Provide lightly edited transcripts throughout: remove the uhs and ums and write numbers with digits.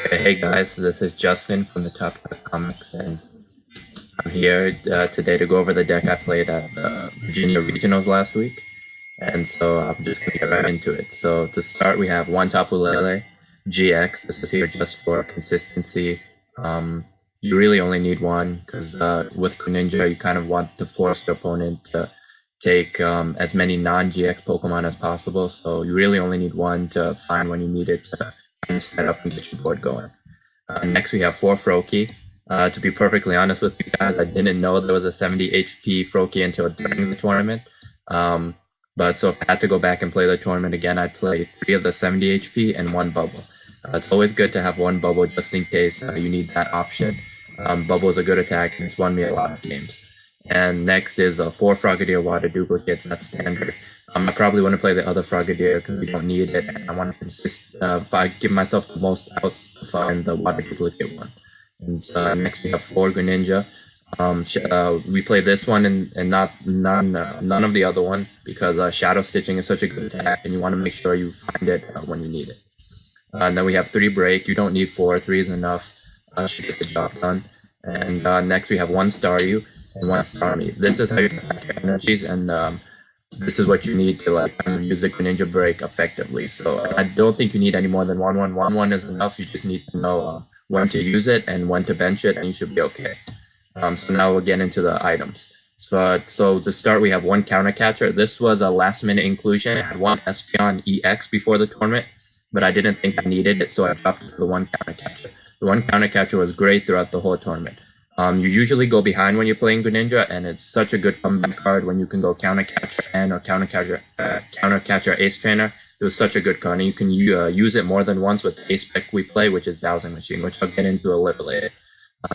Okay, hey guys, this is Justin from the Top Cut Comics, and I'm here today to go over the deck I played at the Virginia Regionals last week. And so I'm just going to get right into it. So to start, we have one Tapu Lele GX. This is here just for consistency. You really only need one because with Greninja, you kind of want to force the opponent to take as many non-GX Pokemon as possible. So you really only need one to find when you need it to kind of set up and get your board going. Next, we have 4 Froakie. To be perfectly honest with you guys, I didn't know there was a 70 HP Froakie until during the tournament. But so if I had to go back and play the tournament again, I'd play 3 of the 70 HP and 1 bubble. It's always good to have 1 bubble just in case you need that option. Bubble is a good attack and it's won me a lot of games. And next is 4 Frogadier Water duplicates. That's standard. I probably wouldn't play the other Frogadier because we don't need it. And I want to give myself the most outs to find the water duplicate one. And so next we have 4 Greninja. We play this one and none of the other one because Shadow Stitching is such a good attack and you want to make sure you find it when you need it. And then we have 3 Break. You don't need 4. 3 is enough. Should get the job done. And next we have 1 Staryu and 1 Starmie. This is how you can pack your energies, and this is what you need to use the Greninja Break effectively. So I don't think you need any more than 1/1. 1/1 is enough. You just need to know when to use it and when to bench it, and you should be okay. So now we'll get into the items. So to start, we have 1 Counter Catcher. This was a last-minute inclusion. I had 1 Espeon EX before the tournament, but I didn't think I needed it, so I dropped it for the 1 Counter Catcher. The 1 Counter Catcher was great throughout the whole tournament. You usually go behind when you're playing Greninja, and it's such a good comeback card when you can go Counter Catcher and or Counter Catcher Ace Trainer. It was such a good card, and you can use it more than once with the Ace Spec we play, which is Dowsing Machine, which I'll get into a little later.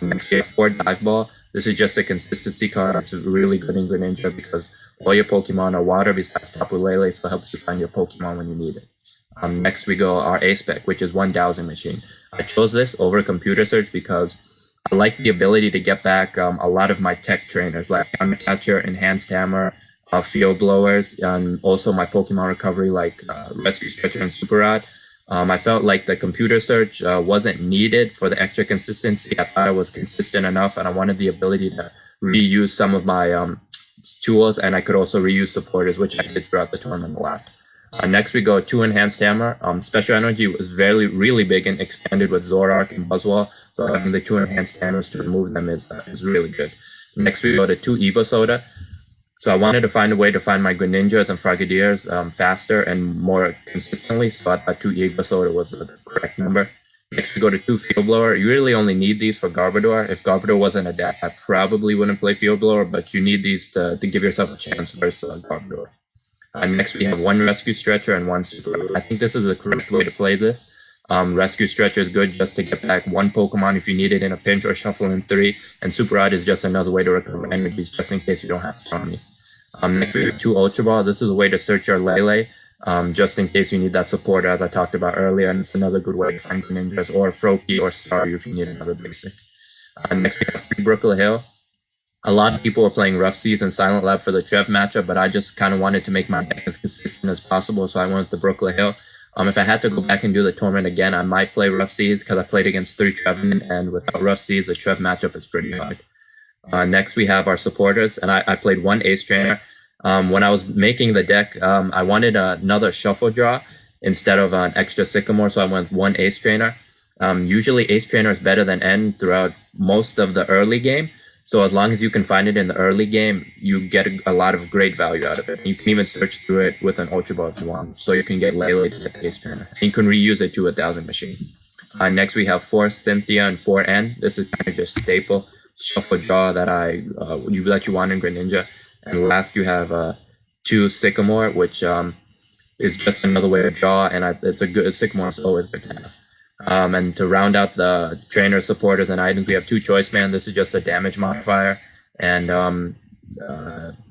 Next, we have 4 Dive Ball. This is just a consistency card. It's really good in Greninja because all your Pokemon are water besides Tapu Lele, so it helps you find your Pokemon when you need it. Next, we go our Ace Spec, which is 1 Dowsing Machine. I chose this over Computer Search because I like the ability to get back a lot of my tech trainers like Counter Catcher, Enhanced Hammer, Field Blowers, and also my Pokemon Recovery like Rescue Stretcher and Super Rod. I felt like the Computer Search wasn't needed for the extra consistency. I thought it was consistent enough, and I wanted the ability to reuse some of my tools, and I could also reuse supporters, which I did throughout the tournament a lot. Next, we go 2 Enhanced Hammer. Special Energy was really big and expanded with Zoroark and Buzzwole, so having the 2 Enhanced Hammers to remove them is really good. Next, we go to 2 Evo Soda. So I wanted to find a way to find my Greninjas and Frogadiers faster and more consistently, so I thought 2 Evo Soda was the correct number. Next, we go to 2 Field Blower. You really only need these for Garbodor. If Garbodor wasn't a deck, I probably wouldn't play Field Blower, but you need these to give yourself a chance versus Garbodor. Next, we have 1 Rescue Stretcher and 1 Super Rod. I think this is the correct way to play this. Rescue Stretcher is good just to get back 1 Pokemon if you need it in a pinch or shuffle in 3, and Super Rod is just another way to recover energies just in case you don't have Stormy. Next, we have 2 Ultra Ball. This is a way to search your Lele, just in case you need that supporter, as I talked about earlier, and it's another good way to find Greninjas or Froakie or Staryu if you need another basic. Next, we have 3 Brooklet Hill. A lot of people were playing Rough Seas and Silent Lab for the Trev matchup, but I just kind of wanted to make my deck as consistent as possible, so I went with the Brooklet Hill. If I had to go back and do the tournament again, I might play Rough Seas because I played against 3 Trevenant, and without Rough Seas, the Trev matchup is pretty hard. Next, we have our supporters, and I played 1 Ace Trainer. When I was making the deck, I wanted another Shuffle Draw instead of an extra Sycamore, so I went with 1 Ace Trainer. Usually, Ace Trainer is better than N throughout most of the early game. So as long as you can find it in the early game, you get a lot of great value out of it. You can even search through it with an Ultra Ball if you want. So you can get Lele to get the Ace Trainer. And you can reuse it to a Dowsing Machine. Next, we have 4 Cynthia and 4 N. This is kind of just staple shuffle draw that you want in Greninja. And last, you have 2 Sycamore, which is just another way to draw. And Sycamore is always good to have. And to round out the trainer supporters and items, we have 2 Choice Band. This is just a damage modifier, and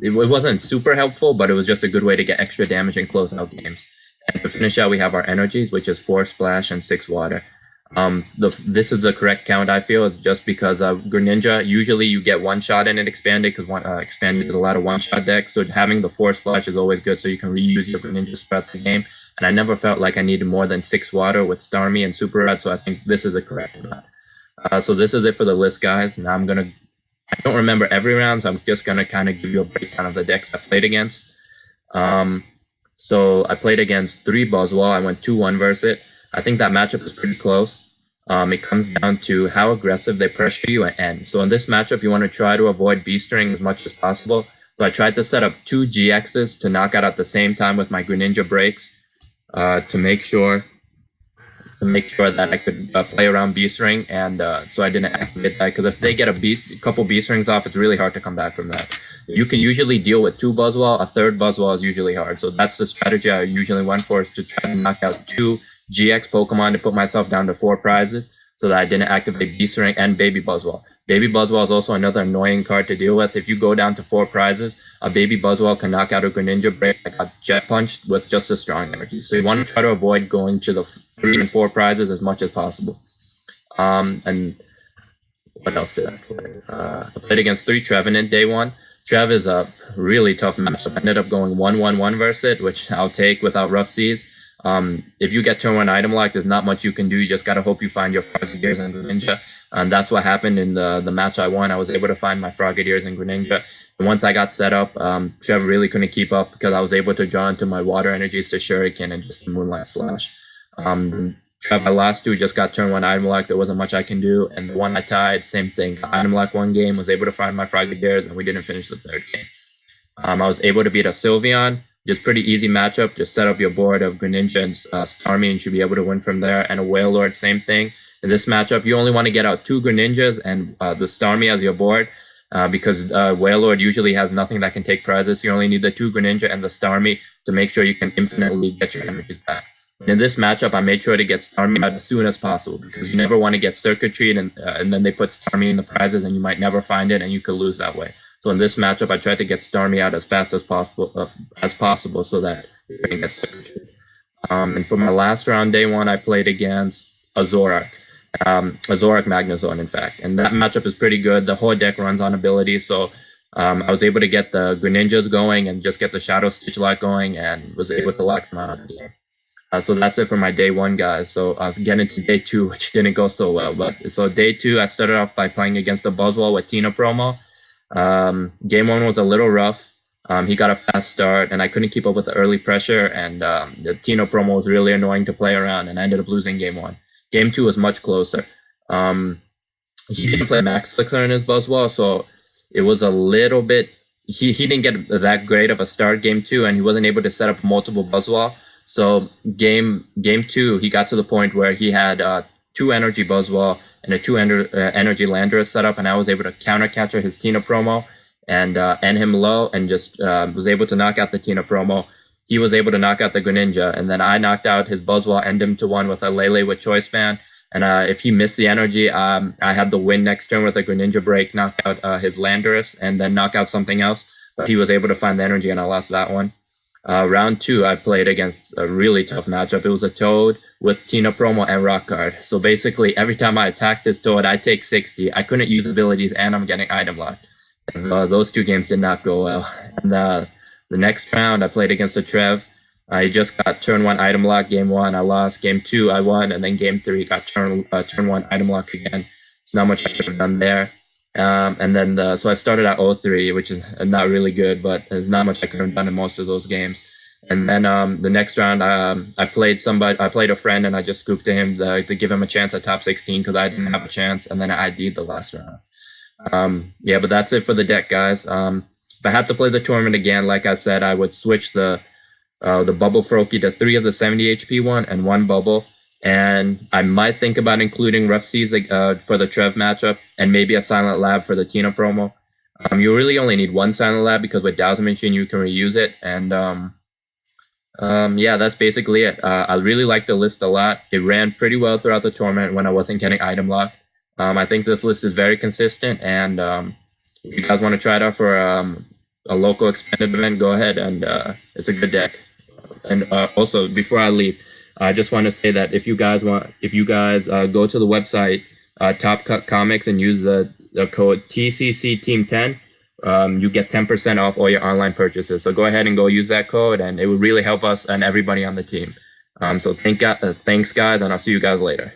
it wasn't super helpful, but it was just a good way to get extra damage and close out games. And to finish out, we have our energies, which is 4 Splash and 6 Water. This is the correct count, I feel. It's just because Greninja, usually you get 1 shot in it expanded, because expanded is a lot of 1-shot decks, so having the 4 Splash is always good, so you can reuse your Greninjas throughout the game. and I never felt like I needed more than 6 water with Starmie and Super Red, so I think this is the correct amount. So this is it for the list, guys. Now I don't remember every round, so I'm just gonna kind of give you a breakdown of the decks I played against. So I played against 3 Buzzwole. I went 2-1 versus it. I think that matchup is pretty close. It comes down to how aggressive they pressure you at end. So in this matchup, you want to try to avoid B-string as much as possible. So I tried to set up 2 GXs to knock out at the same time with my Greninja breaks to make sure that I could play around B-string, and so I didn't activate that, because if they get a couple B-strings off, it's really hard to come back from that. You can usually deal with 2 Buzzwole. A 3rd Buzzwole is usually hard. So that's the strategy I usually went for, is to try to knock out 2 GX Pokemon to put myself down to 4 prizes, so that I didn't activate B-string and Baby Buzzwole. Baby Buzzwole is also another annoying card to deal with. If you go down to 4 prizes, a Baby Buzzwole can knock out a Greninja break. I got Jet Punched with just a strong energy. So you want to try to avoid going to the 3 and 4 prizes as much as possible. And what else did I play? I played against 3 Trevenant day 1. Trev is a really tough matchup. I ended up going 1-1-1 versus it, which I'll take without Rough Seas. If you get turn 1 item lock, there's not much you can do. You just gotta hope you find your Frogadiers and Greninja. And that's what happened in the match I won. I was able to find my Frogadiers and Greninja. And once I got set up, Trev really couldn't keep up, because I was able to draw into my water energies to Shuriken and just Moonlight Slash. Trev, my last 2 just got turn 1 item lock. There wasn't much I can do. And the one I tied, same thing. Item lock 1 game, was able to find my Frogadiers, and we didn't finish the 3rd game. I was able to beat a Sylveon. Just pretty easy matchup. Just set up your board of Greninja and Starmie, and should be able to win from there. And a Wailord, same thing. In this matchup, you only want to get out 2 Greninjas and the Starmie as your board, because Wailord usually has nothing that can take prizes. So you only need the 2 Greninja and the Starmie to make sure you can infinitely get your energies back. In this matchup, I made sure to get Starmie out as soon as possible, because you never want to get Circuitry and then they put Starmie in the prizes and you might never find it and you could lose that way. So in this matchup, I tried to get Starmie out as fast as possible so that you can get Circuitry. And for my last round, day 1, I played against a Zoroark Magnezone, in fact. And that matchup is pretty good. The whole deck runs on abilities, so I was able to get the Greninjas going and just get the Shadow Stitch lock going, and was able to lock them out of the game. So that's it for my day 1, guys. So I was getting to day 2, which didn't go so well. But so day 2, I started off by playing against a Buzzwole with Tina promo. Game 1 was a little rough. He got a fast start, and I couldn't keep up with the early pressure, and the Tino promo was really annoying to play around, and I ended up losing game 1. Game 2 was much closer. He didn't play Max Flicker in his Buzzwole, so it was a little bit... He didn't get that great of a start game 2, and he wasn't able to set up multiple Buzzwole. So game 2, he got to the point where he had 2 energy Buzzwole and a 2 energy Landorus setup, and I was able to counter capture his Tina promo and end him low, and just was able to knock out the Tina promo. He was able to knock out the Greninja, and then I knocked out his Buzzwole, end him to 1 with a Lele with Choice Band. And if he missed the energy, I had the win next turn with a Greninja break, knock out his Landorus, and then knock out something else. But he was able to find the energy, and I lost that one. Round 2, I played against a really tough matchup. It was a Toad with Tina promo and Rock Guard. So basically, every time I attacked his Toad, I take 60. I couldn't use abilities, and I'm getting item locked. And, those 2 games did not go well. And the next round, I played against a Trev. I just got turn 1 item lock. Game 1, I lost. Game 2, I won. And then game 3, got turn 1 item lock again. It's not much I could have done there. And then so I started at 0-3, which is not really good, but there's not much I could have done in most of those games. And then the next round, I played a friend, and I just scooped to him to give him a chance at top 16, because I didn't have a chance, and then I ID'd the last round. Yeah, but that's it for the deck, guys. If I had to play the tournament again, like I said, I would switch the Bubble Froakie to 3 of the 70 HP one and 1 Bubble. And I might think about including Rough Seas for the Trev matchup, and maybe a Silent Lab for the Tina promo. You really only need 1 Silent Lab, because with Dowsing Machine you can reuse it. And yeah, that's basically it. I really like the list a lot. It ran pretty well throughout the tournament when I wasn't getting item locked. I think this list is very consistent, and if you guys want to try it out for a local expanded event, go ahead, and it's a good deck. And also, before I leave, I just want to say that if you guys go to the website Top Cut Comics and use the code TCC Team 10, you get 10% off all your online purchases. So go ahead and go use that code, and it would really help us and everybody on the team. So thanks, guys, and I'll see you guys later.